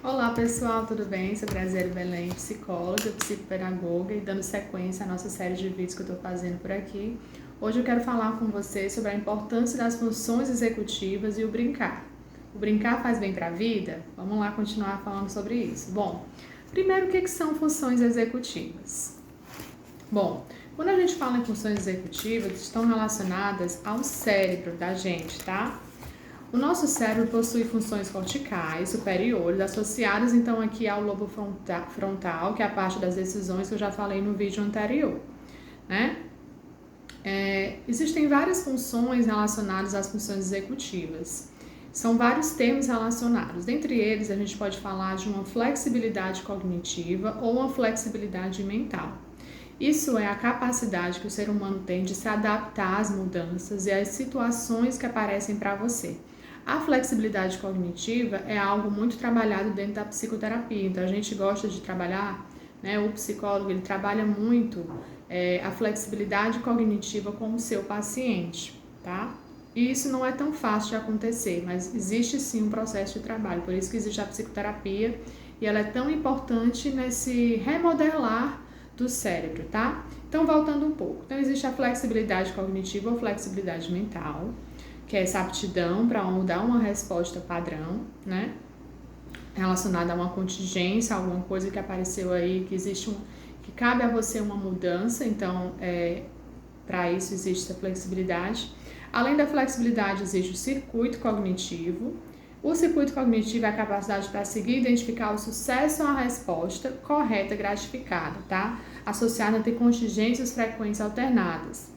Olá pessoal, tudo bem? Sou Graziele Belém, psicóloga, psicopedagoga e dando sequência à nossa série de vídeos que eu estou fazendo por aqui. Hoje eu quero falar com vocês sobre a importância das funções executivas e o brincar. O brincar faz bem para a vida? Vamos lá continuar falando sobre isso. Bom, primeiro o que são funções executivas? Bom, quando a gente fala em funções executivas, estão relacionadas ao cérebro da gente, tá? O nosso cérebro possui funções corticais superiores associadas então aqui ao lobo frontal, que é a parte das decisões que eu já falei no vídeo anterior, né? Existem várias funções relacionadas às funções executivas. São vários termos relacionados. Dentre eles, a gente pode falar de uma flexibilidade cognitiva ou uma flexibilidade mental. Isso é a capacidade que o ser humano tem de se adaptar às mudanças e às situações que aparecem para você. A flexibilidade cognitiva é algo muito trabalhado dentro da psicoterapia, então a gente gosta de trabalhar, né, o psicólogo ele trabalha muito a flexibilidade cognitiva com o seu paciente, tá? E isso não é tão fácil de acontecer, mas existe sim um processo de trabalho, por isso que existe a psicoterapia e ela é tão importante nesse remodelar do cérebro, tá? Então, voltando um pouco. Então, existe a flexibilidade cognitiva ou flexibilidade mental, que é essa aptidão para dar uma resposta padrão, né? Relacionada a uma contingência, alguma coisa que apareceu aí, que cabe a você uma mudança, então, para isso existe a flexibilidade. Além da flexibilidade, existe o circuito cognitivo. O circuito cognitivo é a capacidade para seguir e identificar o sucesso ou a resposta correta gratificada, tá? Associada a ter contingências frequentes alternadas.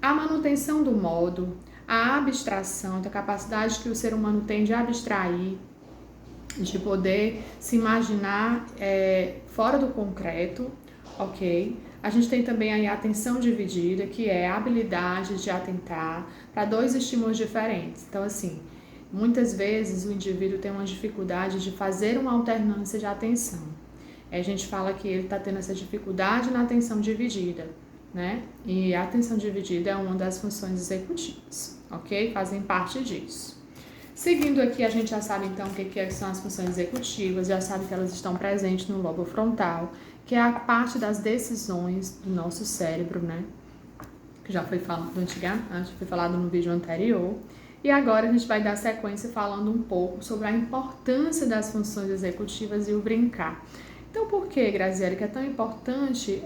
A manutenção do modo, a abstração, a capacidade que o ser humano tem de abstrair, de poder se imaginar fora do concreto, ok? A gente tem também aí a atenção dividida, que é a habilidade de atentar para dois estímulos diferentes. Então, assim, muitas vezes o indivíduo tem uma dificuldade de fazer uma alternância de atenção. A gente fala que ele está tendo essa dificuldade na atenção dividida, né? E a atenção dividida é uma das funções executivas, ok? Fazem parte disso. Seguindo aqui, a gente já sabe então o que são as funções executivas, já sabe que elas estão presentes no lobo frontal, que é a parte das decisões do nosso cérebro, né? Que já foi falado foi falado no vídeo anterior. E agora a gente vai dar sequência falando um pouco sobre a importância das funções executivas e o brincar. Então, por que, Graziele, que é tão importante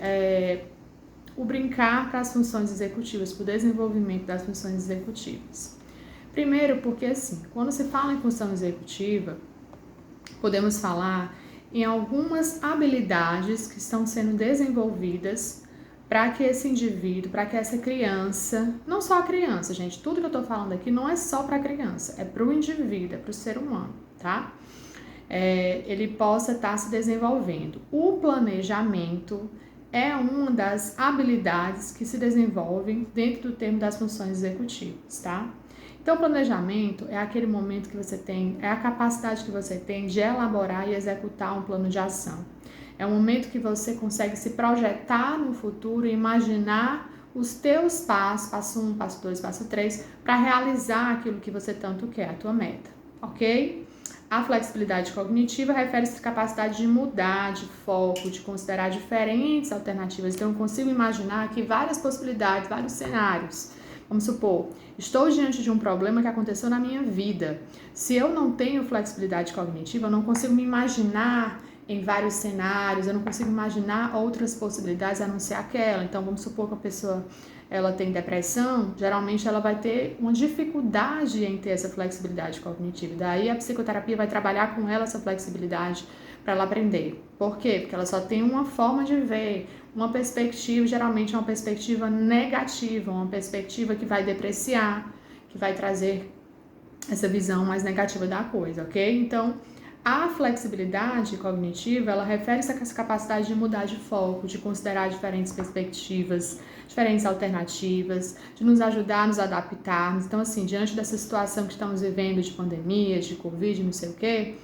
o brincar para as funções executivas, para o desenvolvimento das funções executivas? Primeiro, porque assim, quando se fala em função executiva, podemos falar em algumas habilidades que estão sendo desenvolvidas para que esse indivíduo, para que essa criança, não só a criança, gente, tudo que eu tô falando aqui não é só para a criança, é para o indivíduo, é para o ser humano, tá? Ele possa estar se desenvolvendo. O planejamento é uma das habilidades que se desenvolvem dentro do termo das funções executivas, tá? Então, o planejamento é aquele momento que você tem, é a capacidade que você tem de elaborar e executar um plano de ação. É o momento que você consegue se projetar no futuro e imaginar os teus passos, passo 1, passo 2, passo 3, para realizar aquilo que você tanto quer, a tua meta, ok? A flexibilidade cognitiva refere-se à capacidade de mudar de foco, de considerar diferentes alternativas. Então, eu consigo imaginar aqui várias possibilidades, vários cenários. Vamos supor, estou diante de um problema que aconteceu na minha vida. Se eu não tenho flexibilidade cognitiva, eu não consigo me imaginar em vários cenários, eu não consigo imaginar outras possibilidades a não ser aquela. Então, vamos supor que a pessoa ela tem depressão, geralmente ela vai ter uma dificuldade em ter essa flexibilidade cognitiva. Daí a psicoterapia vai trabalhar com ela essa flexibilidade para ela aprender. Por quê? Porque ela só tem uma forma de ver, uma perspectiva, geralmente é uma perspectiva negativa, uma perspectiva que vai depreciar, que vai trazer essa visão mais negativa da coisa, ok? Então, a flexibilidade cognitiva, ela refere-se a essa capacidade de mudar de foco, de considerar diferentes perspectivas, diferentes alternativas, de nos ajudar a nos adaptarmos. Então, assim, diante dessa situação que estamos vivendo de pandemia, de Covid, não sei o quê,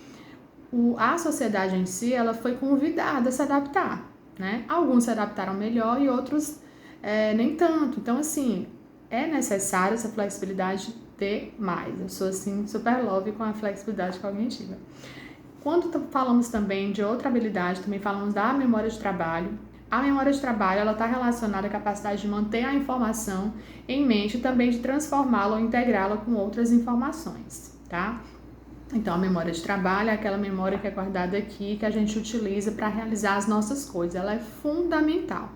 a sociedade em si, ela foi convidada a se adaptar, né? Alguns se adaptaram melhor e outros nem tanto. Então, assim, é necessário essa flexibilidade ter mais. Eu sou, assim, super love com a flexibilidade cognitiva. Quando falamos também de outra habilidade, também falamos da memória de trabalho. A memória de trabalho, ela está relacionada à capacidade de manter a informação em mente e também de transformá-la ou integrá-la com outras informações, tá? Então, a memória de trabalho é aquela memória que é guardada aqui, que a gente utiliza para realizar as nossas coisas. Ela é fundamental.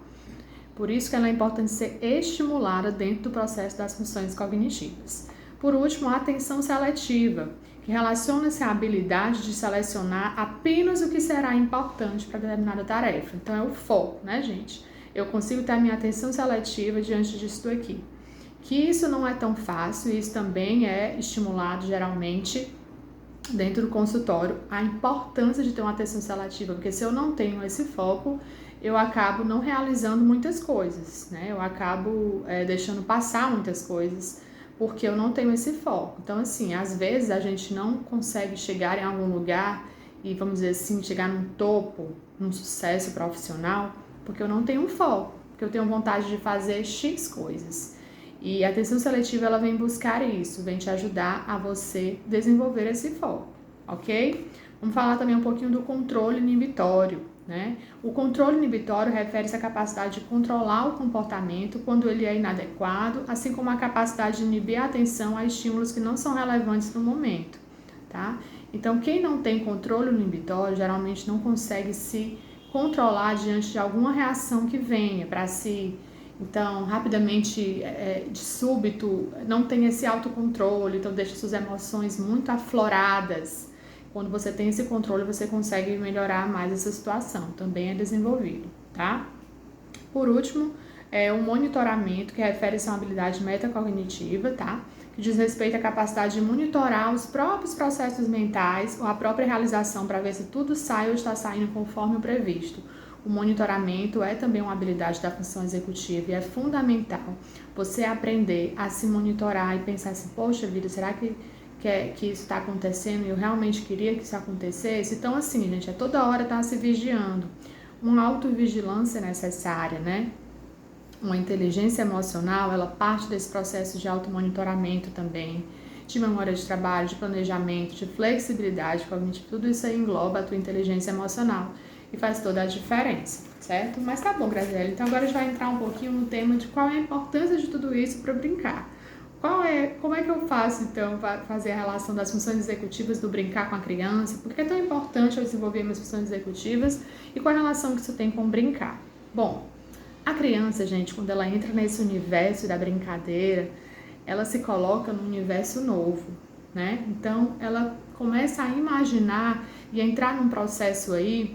Por isso que ela é importante ser estimulada dentro do processo das funções cognitivas. Por último, a atenção seletiva, que relaciona-se à habilidade de selecionar apenas o que será importante para determinada tarefa. Então, é o foco, né, gente? Eu consigo ter a minha atenção seletiva diante disso aqui. Que isso não é tão fácil, isso também é estimulado geralmente dentro do consultório, a importância de ter uma atenção seletiva, porque se eu não tenho esse foco, eu acabo não realizando muitas coisas, né? Eu acabo deixando passar muitas coisas, porque eu não tenho esse foco. Então, assim, às vezes a gente não consegue chegar em algum lugar e, vamos dizer assim, chegar num topo, num sucesso profissional, porque eu não tenho um foco, porque eu tenho vontade de fazer X coisas. E a atenção seletiva, ela vem buscar isso, vem te ajudar a você desenvolver esse foco, ok? Vamos falar também um pouquinho do controle inibitório, né? O controle inibitório refere-se à capacidade de controlar o comportamento quando ele é inadequado, assim como a capacidade de inibir a atenção a estímulos que não são relevantes no momento, tá? Então, quem não tem controle inibitório, geralmente não consegue se controlar diante de alguma reação que venha para si. Então, rapidamente, de súbito, não tem esse autocontrole, então deixa suas emoções muito afloradas. Quando você tem esse controle, você consegue melhorar mais essa situação, também é desenvolvido, tá? Por último, o monitoramento, que refere-se a uma habilidade metacognitiva, tá? Que diz respeito à capacidade de monitorar os próprios processos mentais ou a própria realização para ver se tudo sai ou está saindo conforme o previsto. O monitoramento é também uma habilidade da função executiva e é fundamental você aprender a se monitorar e pensar assim, poxa vida, será que isso está acontecendo e eu realmente queria que isso acontecesse? Então, assim, gente, toda hora estar se vigiando. Uma autovigilância necessária, né? Uma inteligência emocional, ela parte desse processo de automonitoramento também, de memória de trabalho, de planejamento, de flexibilidade cognitiva, tudo isso aí engloba a tua inteligência emocional e faz toda a diferença, certo? Mas tá bom, Graziela, então agora a gente vai entrar um pouquinho no tema de qual é a importância de tudo isso para brincar. Como é que eu faço, então, para fazer a relação das funções executivas do brincar com a criança? Por que é tão importante eu desenvolver minhas funções executivas e qual a relação que isso tem com brincar? Bom, a criança, gente, quando ela entra nesse universo da brincadeira, ela se coloca num universo novo, né? Então, ela começa a imaginar e entrar num processo aí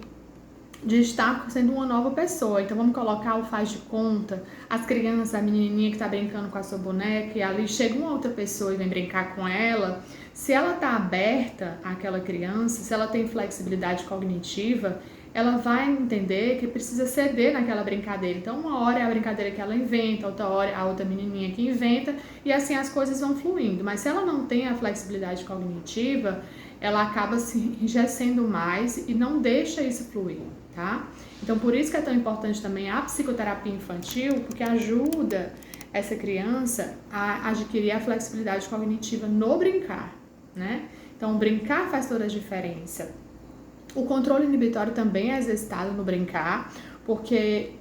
de estar sendo uma nova pessoa. Então, vamos colocar o faz de conta, as crianças, a menininha que está brincando com a sua boneca, e ali chega uma outra pessoa e vem brincar com ela. Se ela está aberta àquela criança, se ela tem flexibilidade cognitiva, ela vai entender que precisa ceder naquela brincadeira. Então, uma hora é a brincadeira que ela inventa, outra hora é a outra menininha que inventa, e assim as coisas vão fluindo. Mas se ela não tem a flexibilidade cognitiva, ela acaba se enrijecendo mais e não deixa isso fluir, tá? Então, por isso que é tão importante também a psicoterapia infantil, porque ajuda essa criança a adquirir a flexibilidade cognitiva no brincar, né? Então, brincar faz toda a diferença. O controle inibitório também é exercitado no brincar, porque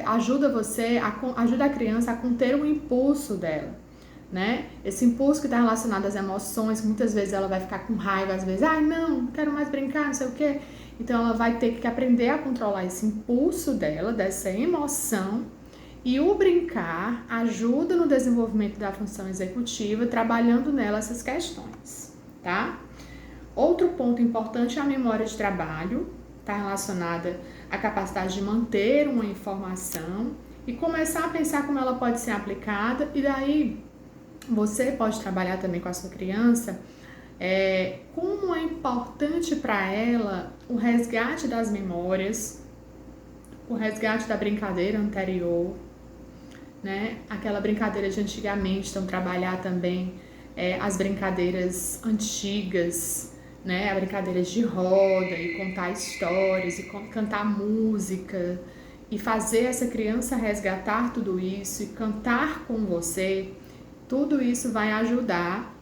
ajuda a criança a conter o impulso dela, né? Esse impulso que está relacionado às emoções, que muitas vezes ela vai ficar com raiva, às vezes, não quero mais brincar, não sei o quê. Então, ela vai ter que aprender a controlar esse impulso dela, dessa emoção, e o brincar ajuda no desenvolvimento da função executiva, trabalhando nela essas questões, tá? Outro ponto importante é a memória de trabalho, está relacionada à capacidade de manter uma informação e começar a pensar como ela pode ser aplicada, e daí você pode trabalhar também com a sua criança como é importante para ela o resgate das memórias, o resgate da brincadeira anterior, né? Aquela brincadeira de antigamente, então trabalhar também as brincadeiras antigas, né? As brincadeiras de roda e contar histórias e cantar música e fazer essa criança resgatar tudo isso e cantar com você. Tudo isso vai ajudar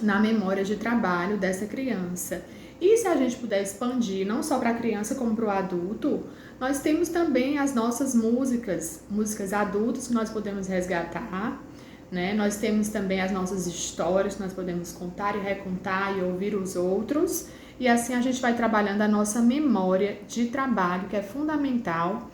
na memória de trabalho dessa criança. E se a gente puder expandir, não só para a criança como para o adulto, nós temos também as nossas músicas adultas que nós podemos resgatar, né? Nós temos também as nossas histórias que nós podemos contar e recontar e ouvir os outros. E assim a gente vai trabalhando a nossa memória de trabalho, que é fundamental.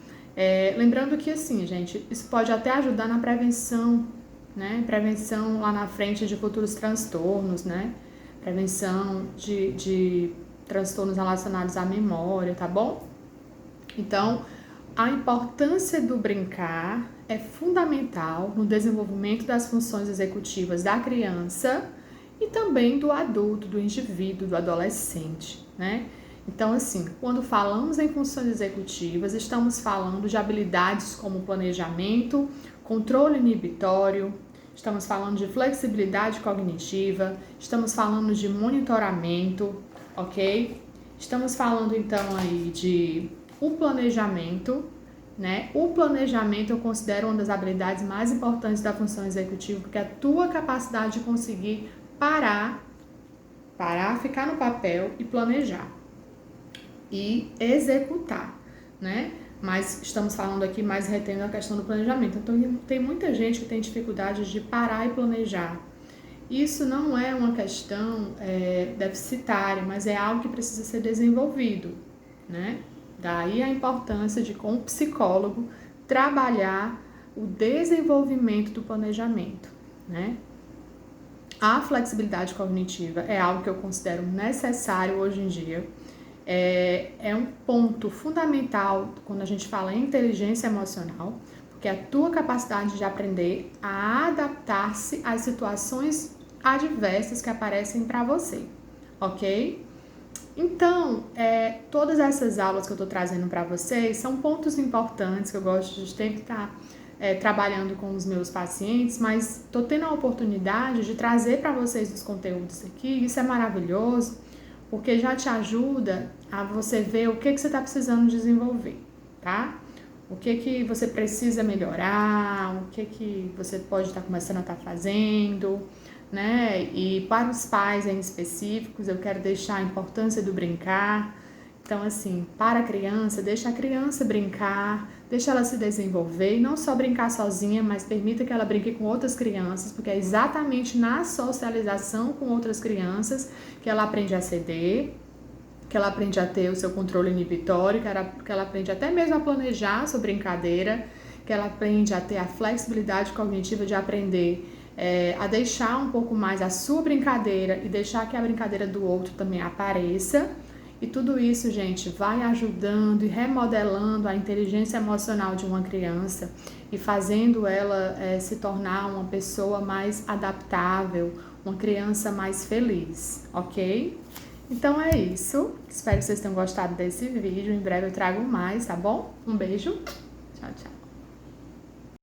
Lembrando que assim, gente, isso pode até ajudar na prevenção, né? Prevenção lá na frente de futuros transtornos, né? Prevenção de transtornos relacionados à memória, tá bom? Então, a importância do brincar é fundamental no desenvolvimento das funções executivas da criança e também do adulto, do indivíduo, do adolescente, né? Então, assim, quando falamos em funções executivas, estamos falando de habilidades como planejamento, controle inibitório, estamos falando de flexibilidade cognitiva, estamos falando de monitoramento, ok? Estamos falando, então, aí de o planejamento, né? O planejamento eu considero uma das habilidades mais importantes da função executiva, porque é a tua capacidade de conseguir parar, ficar no papel e planejar e executar, né? Mas estamos falando aqui mais retendo a questão do planejamento. Então, tem muita gente que tem dificuldade de parar e planejar. Isso não é uma questão deficitária, mas é algo que precisa ser desenvolvido, né? Daí a importância de, com o psicólogo, trabalhar o desenvolvimento do planejamento, né? A flexibilidade cognitiva é algo que eu considero necessário hoje em dia. É um ponto fundamental quando a gente fala em inteligência emocional, porque é a tua capacidade de aprender a adaptar-se às situações adversas que aparecem para você, ok? Então, todas essas aulas que eu estou trazendo para vocês são pontos importantes que eu gosto de sempre estar trabalhando com os meus pacientes, mas estou tendo a oportunidade de trazer para vocês os conteúdos aqui. Isso é maravilhoso, porque já te ajuda a você ver o que você está precisando desenvolver, tá? O que você precisa melhorar, o que você pode estar começando a estar fazendo, né? E para os pais em específicos, eu quero deixar a importância do brincar. Então, assim, para a criança, deixa a criança brincar, deixa ela se desenvolver, e não só brincar sozinha, mas permita que ela brinque com outras crianças, porque é exatamente na socialização com outras crianças que ela aprende a ceder, que ela aprende a ter o seu controle inibitório, que ela aprende até mesmo a planejar a sua brincadeira, que ela aprende a ter a flexibilidade cognitiva de aprender a deixar um pouco mais a sua brincadeira e deixar que a brincadeira do outro também apareça. E tudo isso, gente, vai ajudando e remodelando a inteligência emocional de uma criança e fazendo ela se tornar uma pessoa mais adaptável, uma criança mais feliz, ok? Então é isso. Espero que vocês tenham gostado desse vídeo. Em breve eu trago mais, tá bom? Um beijo. Tchau, tchau.